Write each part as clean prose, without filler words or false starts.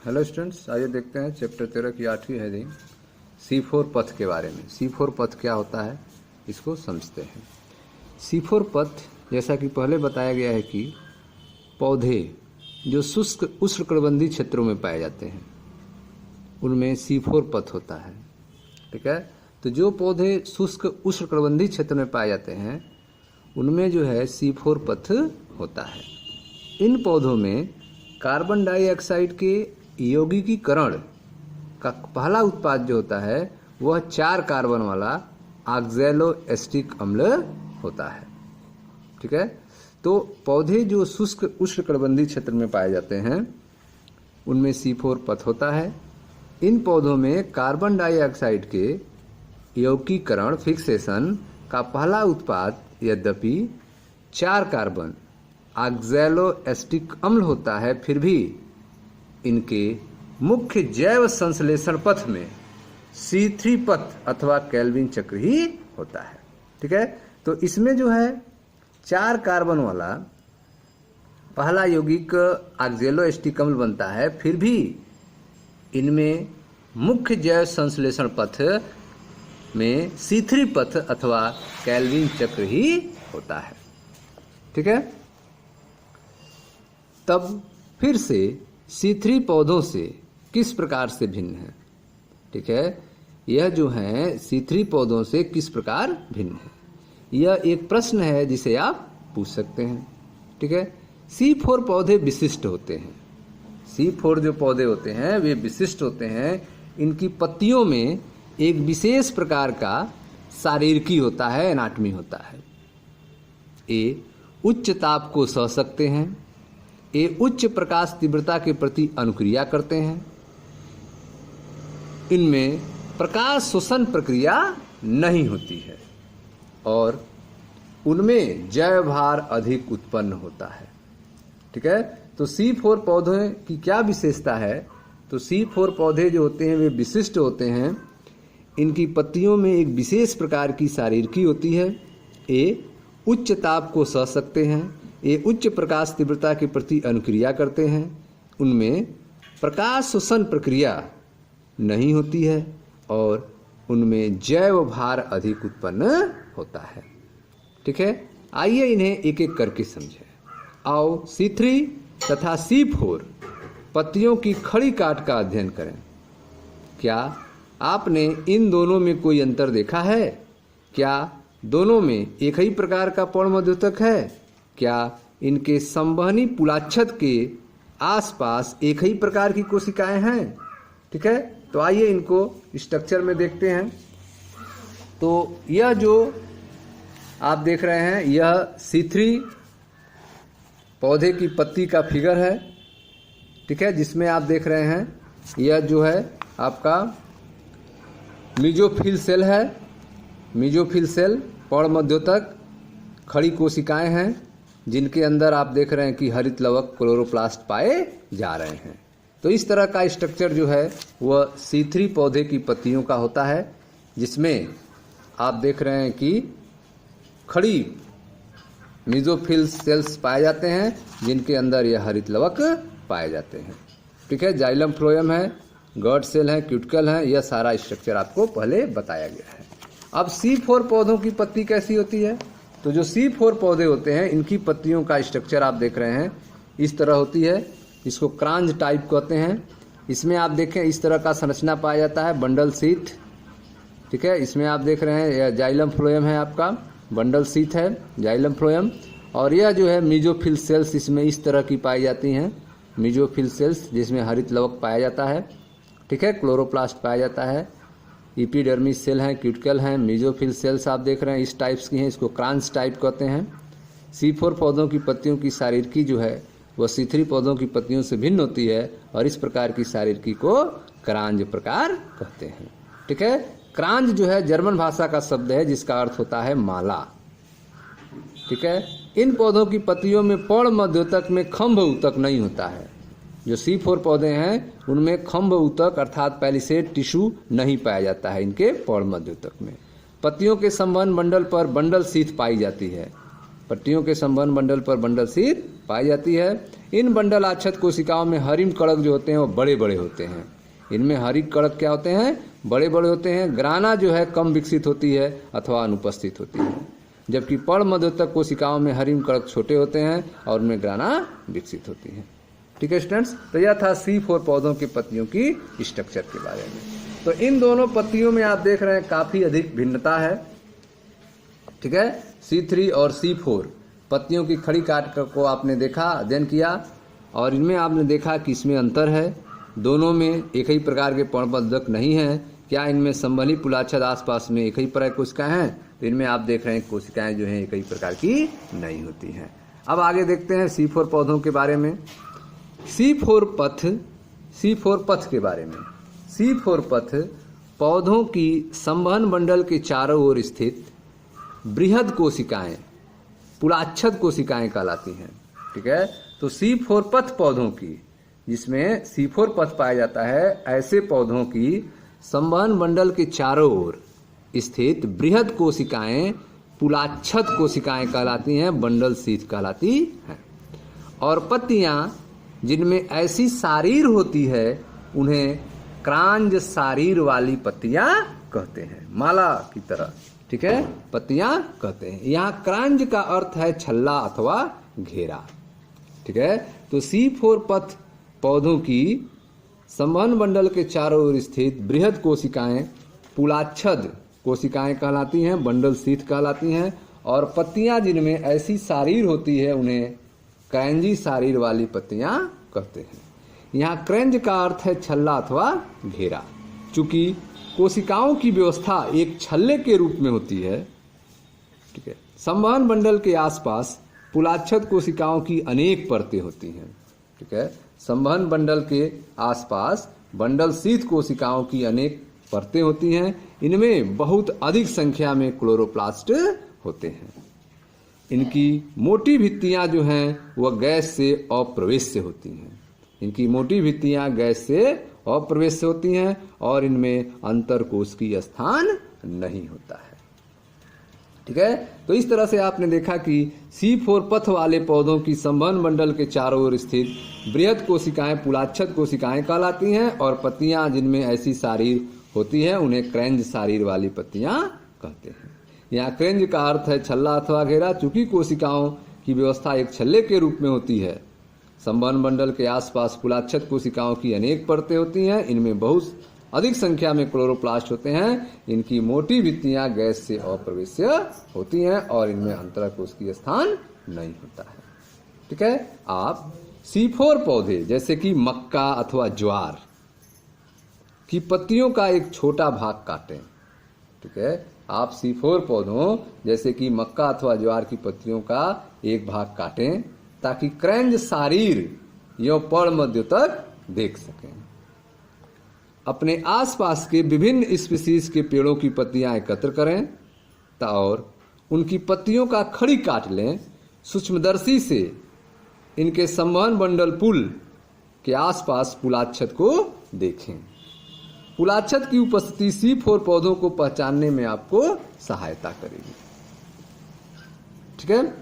Hello students, आइए देखते हैं चैप्टर 13 की 8वीं हेडिंग C4 पथ के बारे में। C4 पथ क्या होता है इसको समझते हैं। C4 पथ जैसा कि पहले बताया गया है कि पौधे जो शुष्क उष्णकटिबंधीय क्षेत्रों में पाए जाते हैं उनमें C4 पथ होता है। ठीक है, तो जो पौधे शुष्क उष्णकटिबंधीय क्षेत्र में पाए जाते हैं उनमें जो है C4 पथ होता है। इन पौधों में कार्बन डाइऑक्साइड के यौगिकीकरण का पहला उत्पाद जो होता है वह 4 कार्बन वाला ऑक्सैलोएसिटिक अम्ल होता है। ठीक है, तो पौधे जो शुष्क उष्णकटिबंधीय क्षेत्र में पाए जाते हैं उनमें C4 पथ होता है। इन पौधों में कार्बन डाइऑक्साइड के यौगिकीकरण फिक्सेशन का पहला उत्पाद यद्यपि 4 कार्बन ऑक्सैलोएसिटिक अम्ल होता है, फिर भी इनके मुख्य जैव संश्लेषण पथ में C3 पथ अथवा केल्विन चक्र ही होता है। ठीक है, तो इसमें जो है 4 कार्बन वाला पहला यौगिक ऑक्सैलोएसिटिक अम्ल बनता है, फिर भी इनमें मुख्य जैव संश्लेषण पथ में C3 पथ अथवा केल्विन चक्र ही होता है। ठीक है, तब फिर से C3 पौधों से किस प्रकार से भिन्न है। ठीक है, यह जो है C3 पौधों से किस प्रकार भिन्न है, यह एक प्रश्न है जिसे आप पूछ सकते हैं। ठीक है, C4 पौधे विशिष्ट होते हैं। C4 जो पौधे होते हैं वे विशिष्ट होते हैं। इनकी पत्तियों में एक विशेष प्रकार का शारीरिकी होता है, एनाटमी होता है। ये उच्च ताप को सह सकते हैं। ये उच्च प्रकाश तीव्रता के प्रति अनुक्रिया करते हैं। इनमें प्रकाश शोषण प्रक्रिया नहीं होती है और उनमें जैव भार अधिक उत्पन्न होता है। ठीक है, तो C4 पौधे की क्या विशेषता है, तो C4 पौधे जो होते हैं वे विशिष्ट होते हैं। इनकी पत्तियों में एक विशेष प्रकार की शारीरिकी होती है। ये उच्च ताप को सह सकते हैं। ये उच्च प्रकाश तीव्रता के प्रति अनुक्रिया करते हैं। उनमें प्रकाश शोषण प्रक्रिया नहीं होती है और उनमें जैव भार अधिक उत्पन्न होता है। ठीक है, आइए इन्हें एक एक करके समझें। आओ C3 तथा C4 पत्तियों की खड़ी काट का अध्ययन करें। क्या आपने इन दोनों में कोई अंतर देखा है? क्या दोनों में एक ही प्रकार का पर्णमध्युतक है? क्या इनके संवहनी पुलाच्छद के आसपास एक ही प्रकार की कोशिकाएं हैं? ठीक है, तो आइए इनको स्ट्रक्चर में देखते हैं। तो यह जो आप देख रहे हैं यह C3 पौधे की पत्ती का फिगर है। ठीक है, जिसमें आप देख रहे हैं यह जो है आपका मीजोफिल सेल है। मीजोफिल सेल पर्णमध्युतक खड़ी कोशिकाएं हैं जिनके अंदर आप देख रहे हैं कि हरित लवक क्लोरोप्लास्ट पाए जा रहे हैं। तो इस तरह का स्ट्रक्चर जो है वह C3 पौधे की पत्तियों का होता है, जिसमें आप देख रहे हैं कि खड़ी मीजोफिल सेल्स पाए जाते हैं जिनके अंदर यह हरित लवक पाए जाते हैं। ठीक है, जाइलम फ्लोएम है, गॉड सेल है, क्यूटिकल है, यह सारा स्ट्रक्चर आपको पहले बताया गया है। अब C4 पौधों की पत्ती कैसी होती है, तो जो C4 पौधे होते हैं इनकी पत्तियों का स्ट्रक्चर आप देख रहे हैं इस तरह होती है। इसको क्रांज टाइप कहते हैं। इसमें आप देखें इस तरह का संरचना पाया जाता है, बंडल शीथ। ठीक है, इसमें आप देख रहे हैं यह जाइलम फ्लोएम है, आपका बंडल शीथ है जाइलम फ्लोएम। और यह जो है मीजोफिल सेल्स इसमें इस तरह की पाई जाती हैं, मीजोफिल सेल्स जिसमें हरित लवक पाया जाता है। ठीक है, क्लोरोप्लास्ट पाया जाता है, एपिडर्मिस सेल हैं, क्यूटिकल हैं, मीजोफिल सेल्स आप देख रहे हैं इस टाइप्स की हैं। इसको क्रांच टाइप कहते हैं। C4 पौधों की पत्तियों की शारीरिकी जो है वह C3 पौधों की पत्तियों से भिन्न होती है और इस प्रकार की शारीरिकी को क्रांज प्रकार कहते हैं। ठीक है, क्रांज जो है जर्मन भाषा का शब्द है जिसका अर्थ होता है माला। ठीक है, इन पौधों की पत्तियों में पर्णमध्युतक में खंभ ऊतक नहीं होता है। जो C4 पौधे हैं उनमें खंभ ऊतक अर्थात पैलिसेड टिश्यू नहीं पाया जाता है। इनके पर्णमध्युतक में पत्तियों के संवहन बंडल पर बंडल शीथ पाई जाती है। पत्तियों के संवहन बंडल पर बंडल शीत पाई जाती है। इन बंडल आच्छादित कोशिकाओं में हरिम कणक जो होते हैं वो बड़े बड़े होते हैं। इनमें हरिम कणक क्या होते हैं? बड़े बड़े होते हैं। ग्राना जो है कम विकसित होती है अथवा अनुपस्थित होती है, जबकि पर्ण मध्योतक कोशिकाओं में हरिम कणक छोटे होते हैं और उनमें ग्राना विकसित होती है। ठीक है स्टूडेंट्स, तो यह था C4 पौधों की पत्तियों की स्ट्रक्चर के बारे में। तो इन दोनों पत्तियों में आप देख रहे हैं काफी अधिक भिन्नता है। ठीक है, C3 और C4 पत्तियों की खड़ी काट को आपने देखा, अध्ययन किया, और इनमें आपने देखा कि इसमें अंतर है। दोनों में एक ही प्रकार के पर्णबद्धक नहीं है। क्या इनमें संवहनी पुलाच्छद आसपास में एक ही प्रकार की कोशिकाएं हैं? तो इनमें आप देख रहे हैं कोशिकाएं जो हैं एक ही प्रकार की नहीं होती हैं। अब आगे देखते हैं C4 पौधों के बारे में। C4 पथ के बारे में। C4 पथ पौधों की संवहन मंडल के चारों ओर स्थित बृहद कोशिकाएं, पुलाच्छद कोशिकाएं कहलाती हैं। ठीक है, तो C4 पथ पौधों की, जिसमें C4 पथ पाया जाता है, ऐसे पौधों की संवहन मंडल के चारों ओर स्थित बृहद कोशिकाएं पुलाच्छद कोशिकाएं कहलाती हैं, बंडल शीथ कहलाती हैं। और पत्तियां जिनमें ऐसी शारीर होती है उन्हें क्रांज शारीर वाली पत्तियां कहते हैं, माला की तरह। ठीक है, पत्तियां कहते हैं। यहाँ क्रांज का अर्थ है छल्ला अथवा घेरा। ठीक है, तो C4 पथ पौधों की संवहन मंडल के चारों ओर स्थित बृहद कोशिकाएं पुलाच्छद कोशिकाएं कहलाती हैं, बंडल शीथ कहलाती हैं। और पत्तियां जिनमें ऐसी शारीर होती है उन्हें क्रैंजी शारीर वाली पत्तियां कहते हैं। यहाँ क्रैंज का अर्थ है छल्ला अथवा घेरा। चूंकि कोशिकाओं की व्यवस्था एक छल्ले के रूप में होती है, ठीक है, संवहन मंडल के आसपास पुलाच्छद कोशिकाओं की अनेक परतें होती हैं। ठीक है, संवहन मंडल के आसपास बंडल शीथ कोशिकाओं की अनेक परतें होती हैं। इनमें बहुत अधिक संख्या में क्लोरोप्लास्ट होते हैं। इनकी मोटी भित्तियां जो हैं वह गैस से अप्रवेश्य होती हैं। इनकी मोटी भित्तियां गैस से अप्रवेश्य होती हैं और इनमें अंतरकोशिकीय स्थान नहीं होता है। ठीक है, तो इस तरह से आपने देखा कि C4 पथ वाले पौधों की संवहन मंडल के चारों ओर स्थित बृहद कोशिकाएं पुलाच्छद कोशिकाएं कहलाती हैं, और पत्तियां जिनमें ऐसी शारीर होती है उन्हें क्रैंज शारीर वाली पत्तियां कहते हैं। यहाँ क्रैंज का अर्थ है छल्ला अथवा घेरा। चूंकि कोशिकाओं की व्यवस्था एक छल्ले के रूप में होती है, संवहन मंडल के आसपास पुलाच्छद कोशिकाओं की अनेक परतें होती हैं। इनमें बहुत अधिक संख्या में क्लोरोप्लास्ट होते हैं। इनकी मोटी भित्तियां गैस से अप्रवेश्य होती हैं और इनमें अंतरकोशिकीय स्थान नहीं होता है। ठीक है, आप C4 पौधे जैसे कि मक्का अथवा ज्वार की पत्तियों का एक छोटा भाग काटें। ठीक है, आप C4 पौधों जैसे कि मक्का अथवा ज्वार की पत्तियों का एक भाग काटें ताकि क्रैंज शारीर यो पर्ण मध्य तक देख सकें। अपने आसपास के विभिन्न स्पीसीज के पेड़ों की पत्तियां एकत्र करें और उनकी पत्तियों का खड़ी काट लें। सूक्ष्मदर्शी से इनके संवहन मंडल पुल के आसपास पुलाच्छद को देखें। पुलाच्छद की उपस्थिति C4 पौधों को पहचानने में आपको सहायता करेगी। ठीक है,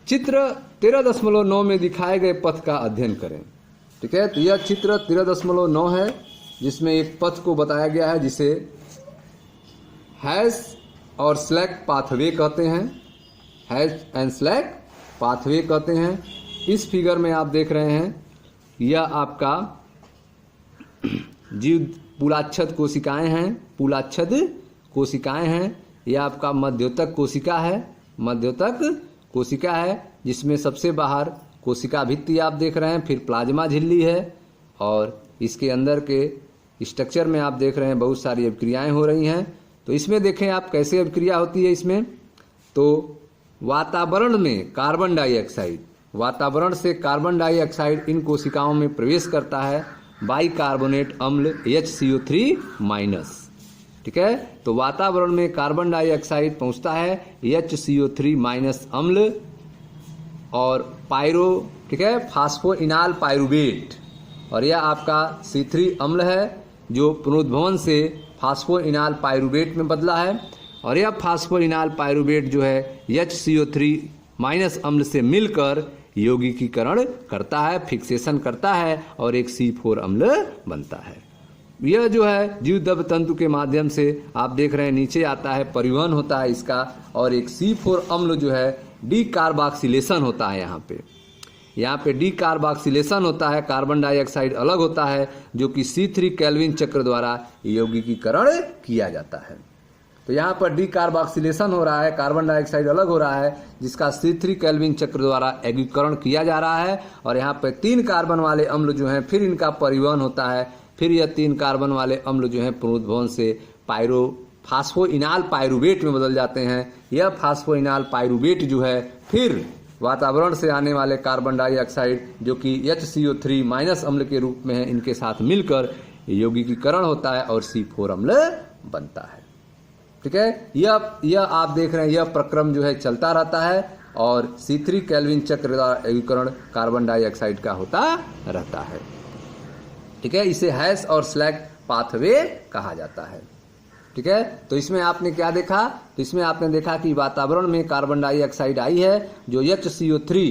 चित्र 13.9 में दिखाए गए पथ का अध्ययन करें। ठीक है, तो यह चित्र 13.9 है जिसमें एक पथ को बताया गया है जिसे हैश और स्लैक पाथवे कहते हैं। हैश एंड स्लैक पाथवे कहते हैं। इस फिगर में आप देख रहे हैं यह आपका जीव पुलाच्छद कोशिकाएं हैं। पुलाच्छद कोशिकाएं हैं। यह आपका मध्योतक कोशिका है। मध्योतक कोशिका है जिसमें सबसे बाहर कोशिका भित्ति आप देख रहे हैं, फिर प्लाज्मा झिल्ली है और इसके अंदर के स्ट्रक्चर में आप देख रहे हैं बहुत सारी अभिक्रियाएं हो रही हैं। तो इसमें देखें आप कैसे अभिक्रिया होती है। इसमें तो वातावरण में कार्बन डाइऑक्साइड, वातावरण से कार्बन डाइऑक्साइड इन कोशिकाओं में प्रवेश करता है बाइकार्बोनेट अम्ल HCO3-। ठीक है, तो वातावरण में कार्बन डाइऑक्साइड पहुंचता है HCO3- अम्ल और पायरो, ठीक है, फास्फोइनाल पायरुवेट, और यह आपका C3 अम्ल है जो पुनरुद्भवन से फास्फोइनाल पायरुवेट में बदला है। और यह फास्फोइनाल पायरुवेट जो है HCO3 माइनस अम्ल से मिलकर यौगिकीकरण करता है, फिक्सेशन करता है और एक C4 अम्ल बनता है। यह जो है जीवद्रव्य तंतु के माध्यम से आप देख रहे हैं नीचे आता है, परिवहन होता है इसका, और एक C4 अम्ल जो है डीकार्बोक्सिलेशन होता है। यहाँ पे डीकार्बोक्सिलेशन होता है, कार्बन डाइऑक्साइड अलग होता है जो कि C3 केल्विन चक्र द्वारा यौगिकीकरण किया जाता है। तो यहाँ पर डीकार्बोक्सिलेशन हो रहा है, कार्बन डाइऑक्साइड अलग हो रहा है जिसका C3 केल्विन चक्र द्वारा यौगिकीकरण किया जा रहा है। और यहाँ पर 3 कार्बन वाले अम्ल जो हैं फिर इनका परिवहन होता है, फिर यह 3 कार्बन वाले अम्ल जो हैं पुनरुद्भवन से फास्फोइनाल पायरुवेट में बदल जाते हैं। यह फास्फोइनाल पायरुवेट जो है फिर वातावरण से आने वाले कार्बन डाइऑक्साइड जो कि HCO3 माइनस अम्ल के रूप में है, इनके साथ मिलकर यौगिकीकरण होता है और C4 अम्ल बनता है। ठीक है, यह आप देख रहे हैं, यह प्रक्रम जो है चलता रहता है और C3 केल्विन चक्र द्वारा यौगिकीकरण कार्बन डाइऑक्साइड का होता रहता है। ठीक है, इसे हैश और स्लैग पाथवे कहा जाता है। ठीक है, तो इसमें आपने क्या देखा? तो इसमें आपने देखा कि वातावरण में कार्बन डाइऑक्साइड आई है जो HCO3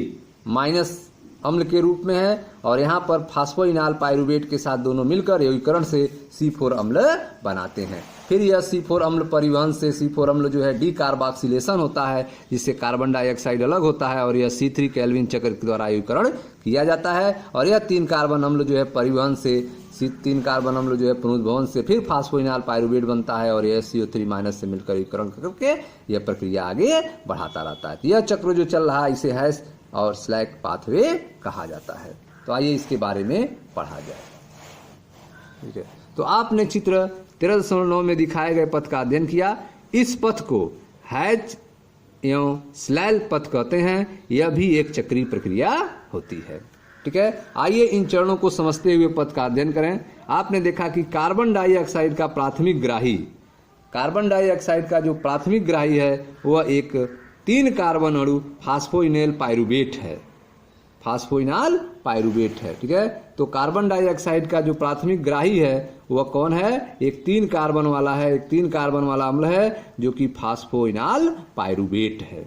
माइनस अम्ल के रूप में है और यहाँ पर फास्फोइनाल पायरुवेट के साथ दोनों मिलकर यौगिकीकरण से C4 अम्ल बनाते हैं। फिर यह C4 अम्ल परिवहन से C4 अम्ल जो है डीकार्बोक्सिलेशन होता है जिससे कार्बन डाइऑक्साइड अलग होता है और यह C3 केल्विन चक्र के द्वारा यौगिकीकरण किया जाता है। और यह 3 कार्बन अम्ल जो है परिवहन से 3 कार्बन अम्ल जो है पुनरुद्भवन से फिर फास्फोइनाल पायरुवेट बनता है और यह CO3 माइनस से मिलकर यौगिकीकरण करके यह प्रक्रिया आगे बढ़ाता रहता है। यह चक्र जो चल रहा है इसे हैश और स्लैग पाथवे कहा जाता है। तो आइए इसके बारे में पढ़ा जाए। ठीक है, तो आपने चित्र 13.9 में दिखाए गए पथ का अध्ययन किया। इस पथ को हैच एवं स्लैल पथ कहते हैं। यह भी एक चक्रीय प्रक्रिया होती है। ठीक है, आइए इन चरणों को समझते हुए पथ का अध्ययन करें। आपने देखा कि कार्बन डाइऑक्साइड का प्राथमिक ग्राही, कार्बन डाइऑक्साइड का जो प्राथमिक ग्राही है वह एक 3 कार्बन अणु फास्फोइनाल पायरुवेट है, फास्फोइनाल पायरुवेट है। ठीक है, तो कार्बन डाइऑक्साइड का जो प्राथमिक ग्राही है वह कौन है? एक 3 कार्बन वाला है, एक 3 कार्बन वाला अम्ल है जो कि फास्फोइनाल पायरुवेट है।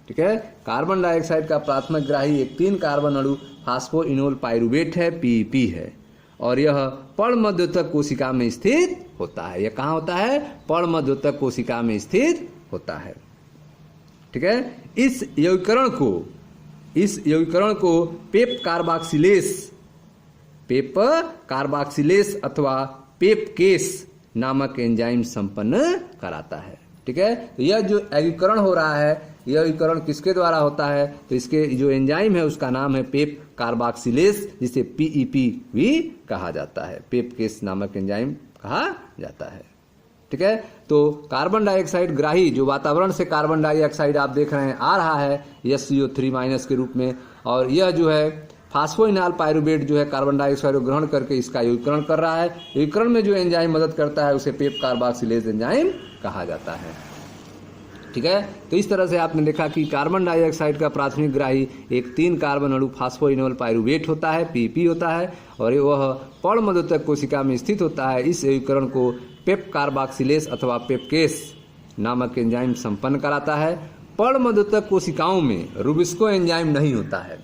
ठीक है, कार्बन डाइऑक्साइड का प्राथमिक ग्राही एक 3 कार्बन अणु फास्फोइनोल पायरुवेट है, PEP है, और यह पर्णमध्योतक कोशिका में स्थित होता है। यह कहाँ होता है? पर्णमध्योतक कोशिका में स्थित होता है। ठीक है, इस यौगिकरण को पेप कार्बोक्सिलेस अथवा पेप केस नामक एंजाइम संपन्न कराता है। ठीक है, तो यह जो यौगिकरण हो रहा है, यह यौगिकरण किसके द्वारा होता है? तो इसके जो एंजाइम है उसका नाम है पेप कार्बोक्सिलेस, जिसे PEP भी कहा जाता है, पेप केस नामक एंजाइम कहा जाता है। ठीक है, तो कार्बन डाइऑक्साइड ग्राही जो वातावरण से कार्बन डाइऑक्साइड आप देख रहे हैं आ रहा है HCO3 माइनस के रूप में, और यह जो है फास्फोइनाल पायरुवेट जो है कार्बन डाइऑक्साइड को ग्रहण करके इसका यौगिकरण कर रहा है। यौगिकरण में जो एंजाइम मदद करता है उसे पेप कार्बोक्सिलेज एंजाइम कहा जाता है। ठीक है, तो इस तरह से आपने देखा कि कार्बन डाइऑक्साइड का प्राथमिक ग्राही एक 3 कार्बन अणु फास्फोइनोल पायरुवेट होता है, PEP होता है, और वह पर्णमध्योतक कोशिका में स्थित होता है। इस यौगिकरण को पेप कार्बोक्सिलेस अथवा पेपकेस नामक एंजाइम संपन्न कराता है। पर्णमध्योतक कोशिकाओं में रुबिस्को एंजाइम नहीं होता है।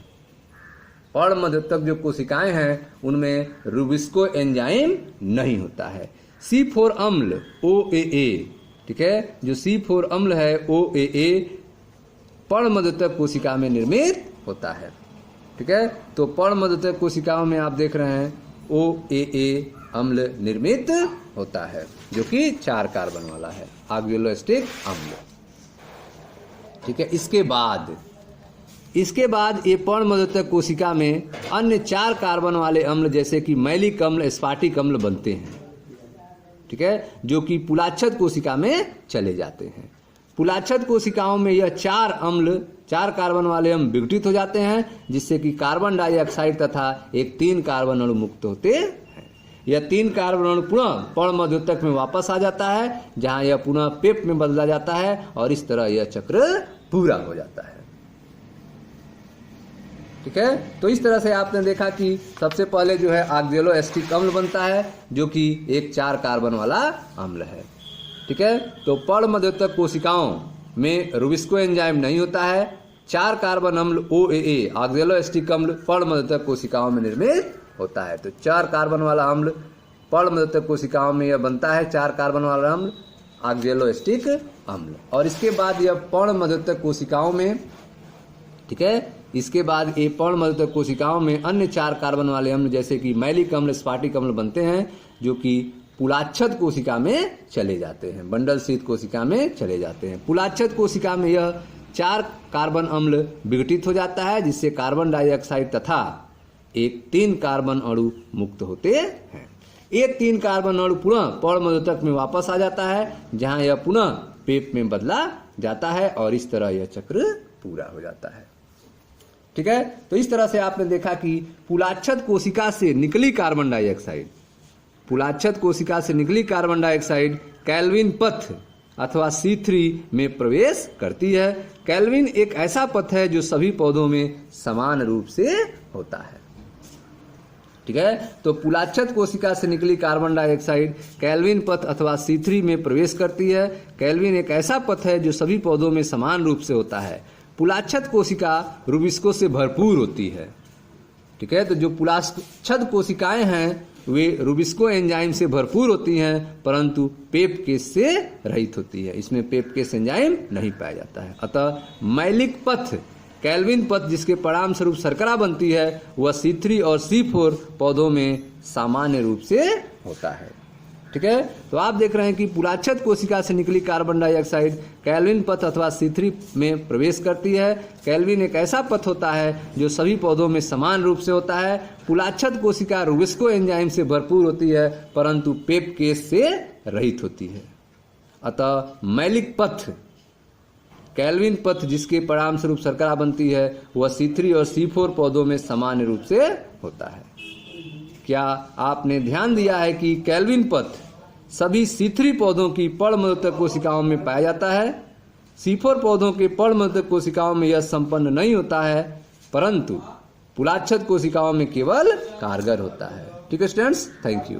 पर्णमध्योतक जो कोशिकाएं हैं उनमें रुबिस्को एंजाइम नहीं होता है। C4 अम्ल OAA, ठीक है, जो C4 अम्ल है OAA पर्णमध्योतक कोशिका में निर्मित होता है। ठीक है, तो पर्णमध्योतक कोशिकाओं में आप देख रहे हैं OAA अम्ल निर्मित होता है जो कि 4 कार्बन वाला है, आर्गियोलोस्टिक अम्ल। ठीक है, इसके बाद ये पर्णमध्योतक कोशिका में अन्य 4 कार्बन वाले अम्ल जैसे कि मैलिक अम्ल, स्फाटिक अम्ल बनते हैं। ठीक है, जो कि पुलाच्छद कोशिका में चले जाते हैं। पुलाच्छद कोशिकाओं में यह 4 कार्बन वाले अम्ल विघटित हो जाते हैं, जिससे कि कार्बन डाइऑक्साइड तथा एक 3 कार्बन अणु मुक्त होते हैं। यह 3 कार्बन अणु पुनः पर्णमध्योतक में वापस आ जाता है, जहां यह पुनः पेप में बदला जाता है, और इस तरह यह चक्र पूरा हो जाता है। ठीक है, तो इस तरह से आपने देखा कि सबसे पहले जो है ऑक्जेलोएस्टिक अम्ल बनता है जो कि एक 4 कार्बन वाला अम्ल है। ठीक है। तो पर्णमध्योतक कोशिकाओं में रुबिस्को एंजाइम नहीं होता है। 4 कार्बन अम्ल OAA ऑक्सैलोएसिटिक अम्ल पर्णमध्योतक कोशिकाओं में निर्मित होता है। तो 4 कार्बन वाला अम्ल पर्णमध्योतक कोशिकाओं में यह बनता है, 4 कार्बन वाला अम्ल ऑक्सैलोएसिटिक अम्ल। और इसके बाद यह पर्णमध्योतक कोशिकाओं में, ठीक है, इसके बाद ये पर्णमध्योतक कोशिकाओं में अन्य 4 कार्बन वाले अम्ल जैसे कि मैलिक अम्ल, स्पार्टिक अम्ल बनते हैं, जो कि पुलाच्छद कोशिका में चले जाते हैं, बंडल शीत कोशिका में चले जाते हैं। पुलाच्छद कोशिका में यह 4 कार्बन अम्ल विघटित हो जाता है, जिससे कार्बन डाइऑक्साइड तथा एक 3 कार्बन अणु मुक्त होते हैं। एक 3 कार्बन अणु पुनः पर्णमध्योतक में वापस आ जाता है, जहां यह पुनः पेप में बदला जाता है और इस तरह यह चक्र पूरा हो जाता है। ठीक है। तो इस तरह से आपने देखा कि पुलाच्छद कोशिका से निकली कार्बन डाइऑक्साइड, पुलाच्छद कोशिका से निकली कार्बन डाइऑक्साइड कैल्विन पथ अथवा C3 में प्रवेश करती है। कैल्विन एक ऐसा पथ है जो सभी पौधों में समान रूप से होता है। ठीक है। तो पुलाच्छद कोशिका से निकली कार्बन डाइऑक्साइड कैल्विन पथ अथवा C3 में प्रवेश करती है। कैल्विन एक ऐसा पथ है जो सभी पौधों में समान रूप से होता है। पुलाच्छद कोशिका रुबिस्को से भरपूर होती है। ठीक है। तो जो पुलाच्छद कोशिकाएं हैं वे रुबिस्को एंजाइम से भरपूर होती हैं, परंतु पेप केस से रहित होती है। इसमें पेप केस एंजाइम नहीं पाया जाता है। अतः मैलिक पथ, कैल्विन पथ जिसके परिणाम स्वरूप शर्करा बनती है, वह C3 और C4 पौधों में सामान्य रूप से होता है। ठीक है। तो आप देख रहे हैं कि पुलाच्छद कोशिका से निकली कार्बन डाइऑक्साइड कैल्विन पथ अथवा C3 में प्रवेश करती है। कैल्विन एक ऐसा पथ होता है जो सभी पौधों में समान रूप से होता है। पुलाच्छद कोशिका रुबिस्को एंजाइम से भरपूर होती है, परंतु पेप केस से रहित होती है। अतः मैलिक पथ, कैल्विन पथ जिसके परिणाम स्वरूप शर्करा बनती है, वह C3 और C4 पौधों में सामान्य रूप से होता है। क्या आपने ध्यान दिया है कि कैल्विन पथ सभी C3 पौधों की पर्णमध्योतक कोशिकाओं में पाया जाता है। C4 पौधों के पर्णमध्योतक कोशिकाओं में यह संपन्न नहीं होता है, परंतु पुलाच्छद कोशिकाओं में केवल कारगर होता है। ठीक है स्टूडेंट्स, थैंक यू।